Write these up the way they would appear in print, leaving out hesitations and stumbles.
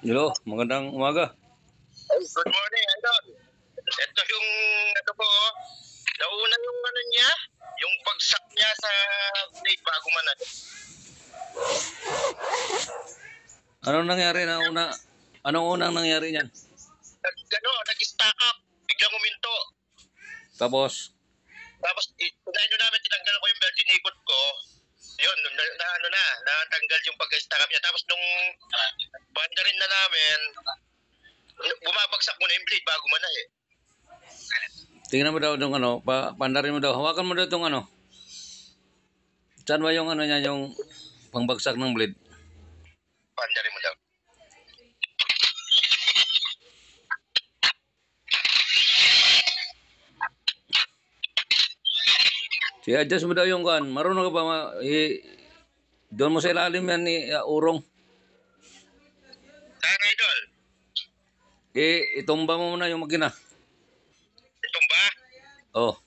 Hello, magandang umaga. Good morning, Idol. Ito yung ano ko, nauna yung ano niya, yung bagsak niya sa blade bago man. Anong nangyari na una? Anong unang nangyari niyan? Nag-stack up, biglang uminto. Tapos, Tapos, namin, tinanggal ko yung belt, inikot ko. Yun, natanggal yung pagka-stack up niya. Tapos nung banda rin na namin, bumabagsak muna yung blade bago man eh. tingnan mo daw itong ano, pandarin mo daw. Hawakan mo daw itong ano. Saan ba yung ano niya, yung pangbagsak ng blade? Banda rin mo daw. I-adjust mo daw yung kuan. Marunong ka ba doon mo sa ilalim yan ni urong. Saan, Idol? Itumba mo muna yung makina. Itumba? Oh.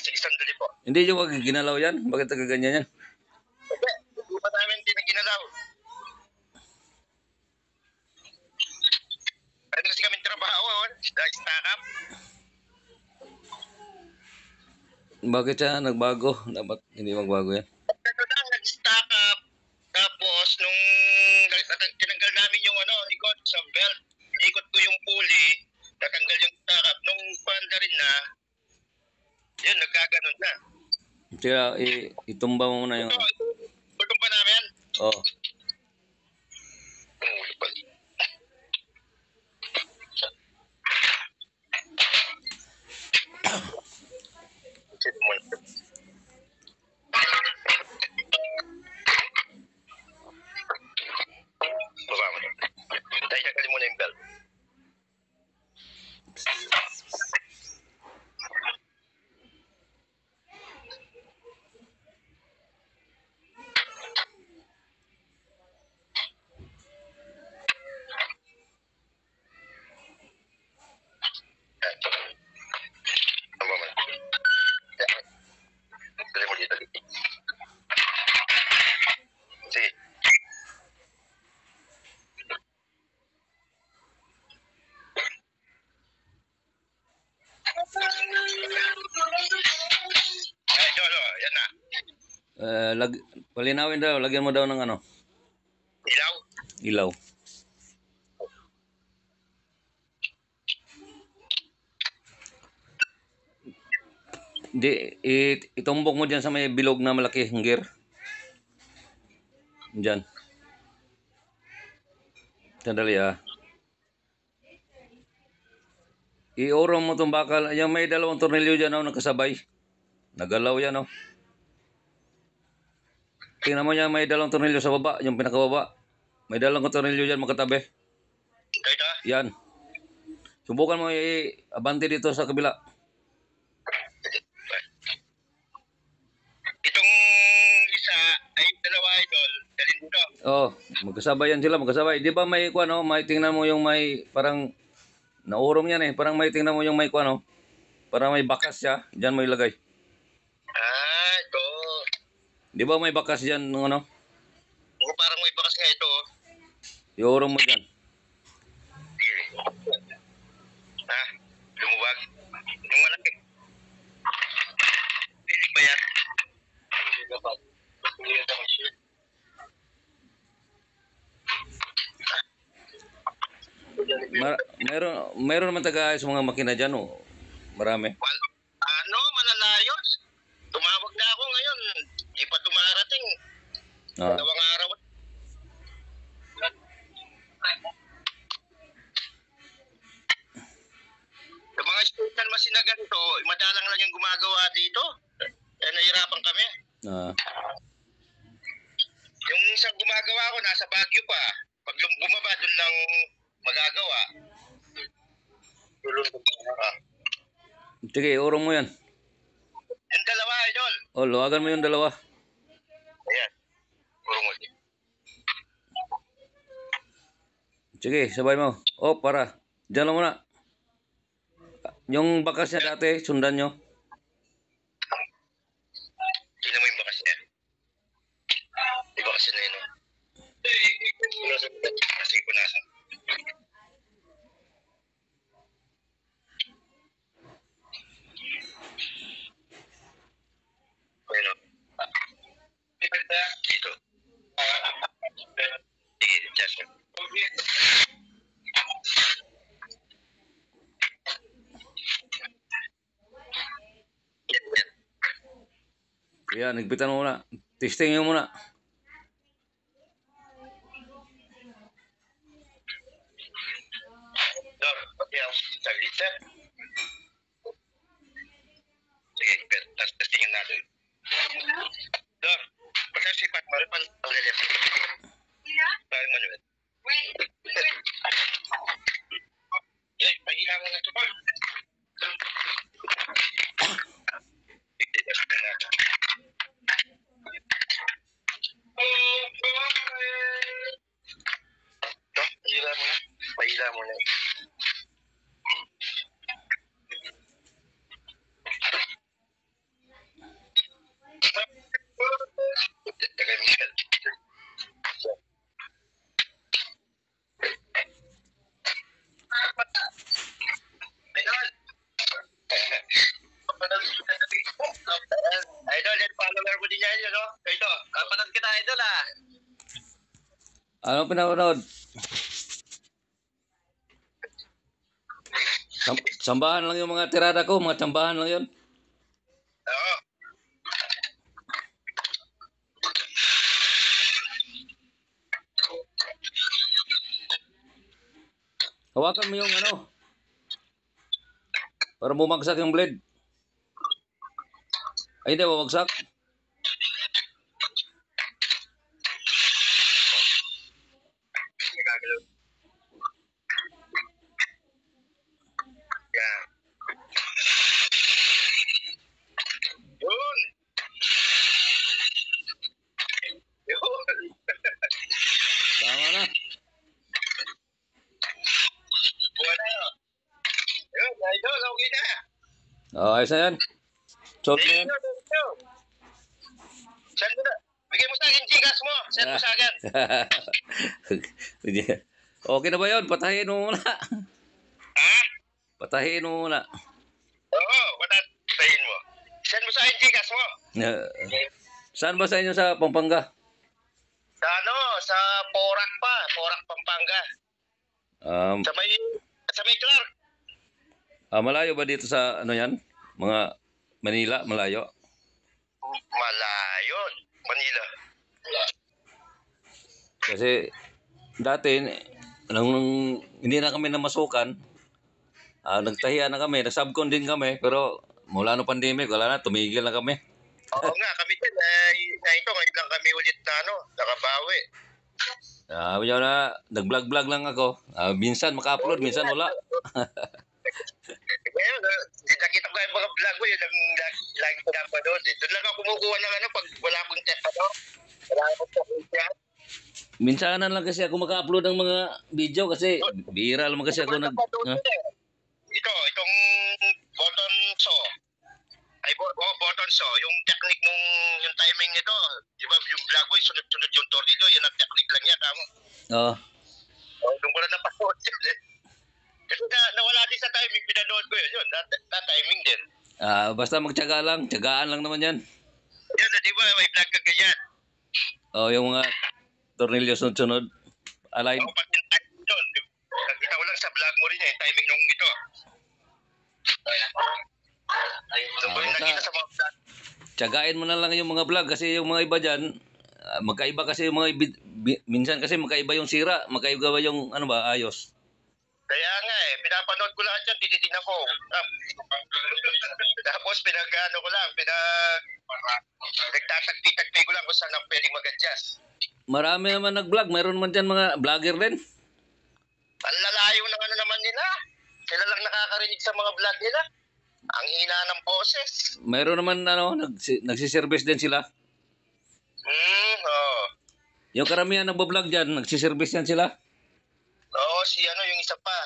Sige, sandali po. Hindi yung wag ginalaw yan. Bakit ganyan yan? Hindi, hindi pa namin ginalaw. Ano kasi kami trabaho, stack up. Bakit siya nagbago? Dapat hindi magbago yan. Ito lang, nag-stack up. Tapos, nung tinanggal namin yung ikot sa belt, ikot ko yung pulley, natanggal yung stack up. Nung panda rin na, yun, nagkaganon na. Kaya itumba mo muna yung... Tulong pa namin? Oh. Baba mo. Dahil tagalin mo na yung belt. Baba mo. Dali mo dito. Sige. Yan na. Palinawin daw, lagyan mo daw ng ano, Ilaw? ilaw. Di, itumbok mo dyan sa may bilog na malaki ng gear. Dyan. Sandali I-urong mo itong bakal. Yung may dalawang tornilyo dyan nakasabay. Nagalaw yan Tingnan mo niya, may dalawang tornilyo sa baba, yung pinakababa. May dalawang tornilyo dyan makatabi. Kaya? Yan. Subukan mo abante dito sa kabila. Itong isa ay dalawa, Idol. Dalhin dito. Oh, magkasabay yan sila, magkasabay. Di ba may may tingnan mo yung may parang naurong yan parang may tingnan mo yung may parang may bakas siya, diyan mo ilagay. Ito. Di ba may bakas diyan ng Oo, parang may bakas nga ito. Iurong mo diyan. Lumuwag. Yung malaki. Pilig ba yan? Mayroon naman taga-ayos mga makina diyan Marami. Malalayos. Tumawag na ako ngayon. Di pa dumarating. Dalawang araw. Sa mga special machine na ganito, madalang lang yung gumagawa dito. Kaya nahirapan kami. Yung isang gumagawa ko, nasa Baguio pa. Pag bumaba, dun lang magagawa. Sige, urong mo yan. Yung dalawa, Idol. Luwagan mo yung dalawa. Ayan. Urong mo. Sige, sabay mo. Para. Diyan lang muna. Yung bakas niya dati, sundan nyo. Tingnan mo yung bakas niya. Yung bakas niya na yun. Kasi punasan. Yan, yan. Kaya, nagpitan mo muna. Testing nyo muna. Dor, pati ang saglit, sir. Sige, testingin natin. Dor, basta sipat mo rin pang-galit. Parang manuel. Eh, pahila mo na ito pa. Pahila mo na. Pahila mo na. Tagal Michelle. Idol, yan follower mo din yan, no? Ito, kapanood kita, idol, ah. Ano pinapanood? Sambahan lang yung mga tirada ko, mga tsambahan lang yun. Oo. Hawakan mo yung ano. Para bumagsak yung blade. Ay, hindi, bumagsak. Nagagalaw. Yan. Yun. Yun. Tama na. Wala, no? Yun, idol, okay na. Ayos na yan. Solve na yan. Send mo na. Bigay mo sa akin Gcash mo. Send mo sa akin. Okay na ba yun? Patahin mo muna. Ha? Patahin mo muna. Oo, patatayin mo. Send mo sa akin Gcash mo. Saan ba sa inyo sa Pampanga? Sa ano, sa Porac pa. Porac, Pampanga. Sa may Clark. Malayo ba dito sa ano yan? Mga Manila, malayo? Malayo. Manila. Kasi dati, nung hindi na kami namasukan, nagtahiya na kami, nag-subcon din kami, pero mula no pandemic, wala na, tumigil na kami. Oo nga, kami din. Na ito, ngayon lang kami ulit na nakabawi. Yun na, nag-vlog-vlog lang ako. Minsan maka-upload, minsan wala. Ngayon, nakita ko yung mga vlog ko, yun ang lagi ko napanood. Doon lang ako kumukuha ng pag wala akong wala akong teknik. Minsanan lang kasi ako maka-upload ng mga video kasi bihira naman kasi ako Itong button saw. Button saw. Yung technique mong, yung timing nito, di ba, yung vlog ko, sunod-sunod yung tornillo, yun ang technique lang yan, tama? Oo. Doon ko na napanood yun eh. Kasi nawala din sa timing, pinanood ko yun, na timing din. Basta magtiyaga lang, tiyagaan lang naman yan. Yan, di ba, may vlog ka ganyan. Yung mga tornilyo sunod-sunod. Align. Pag yung timing doon, nakita ko lang sa vlog mo rin yung timing nung ito. Doon ko rin nakita sa mga vlog. Tiyagain mo na lang yung mga vlog kasi yung mga iba dyan, magkaiba kasi yung mga minsan kasi magkaiba yung sira, magkaiba yung ayos. Kaya nga pinapanood ko lahat yan, tinitignan ko. Tapos pinag-ano ko lang, nagtatagpi-tagpi ko lang kung saan ang pwedeng mag-adjust. Marami naman nag-vlog, mayroon naman dyan mga vlogger din. Ang lalayo ng ano naman nila. Sila lang nakakarinig sa mga vlog nila. Ang hina ng boses. Mayroon naman nagsiservice din sila. Oo. Yung karamihan nagbablog dyan, nagsiservice yan sila. Oo, yung isa pa.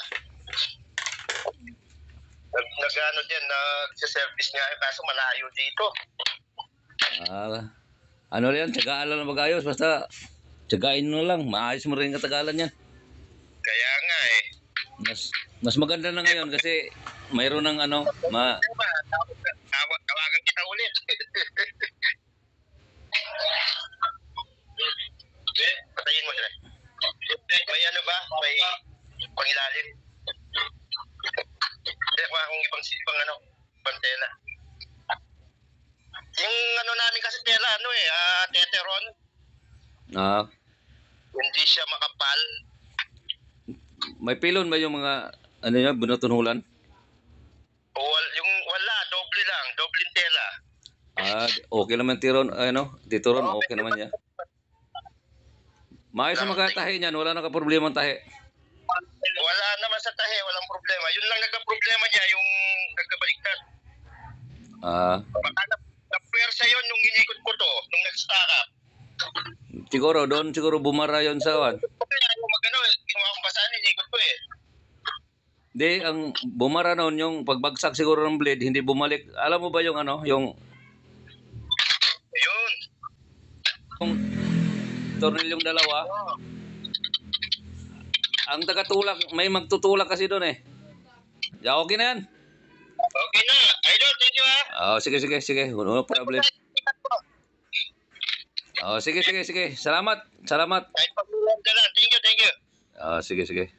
Nag-ano din, nagsiservice nga, kaso malayo dito. Ano yan, tiyagaan lang na mag-ayos, basta tiyagain mo lang, maayos mo rin katagalan yan. Kaya nga Mas maganda na ngayon kasi mayroon ng tawagan kita ulit. Patayin mo sila. May ano ba pangilalim. Hindi ako akong ibang tela. Yung ano namin kasi tela, teteron, Ah, hindi siya makapal. may pilon ba yung mga ano yan, bunutunhulan? Wala, doble lang, dobleng tela. Ah, okay naman tiron, dito ron, okay naman yan. Maayos na magkatahi niyan, wala nang problema ang tahi. Wala naman sa tahe, walang problema. Yun lang nagka-problema niya, yung nagkabaliktad. Ah, Baka na-pwersa yun nung inikot ko to, nung nag-stack up. siguro doon siguro bumara yon sa wan. Kaya yung ginawa kong basahan, inikot ko eh. Di, ang bumara noon yung pagbagsak siguro ng blade, hindi bumalik. Alam mo ba yung yung Ayun. tornilyong dalawa? Oh. Ang tagatulak, may magtutulak kasi doon eh. Ya, okay na yan. Okay na. Idol, thank you ha. Sige. No problem. Sige. Salamat. Kahit pag-ulan ka lang. Thank you. Sige.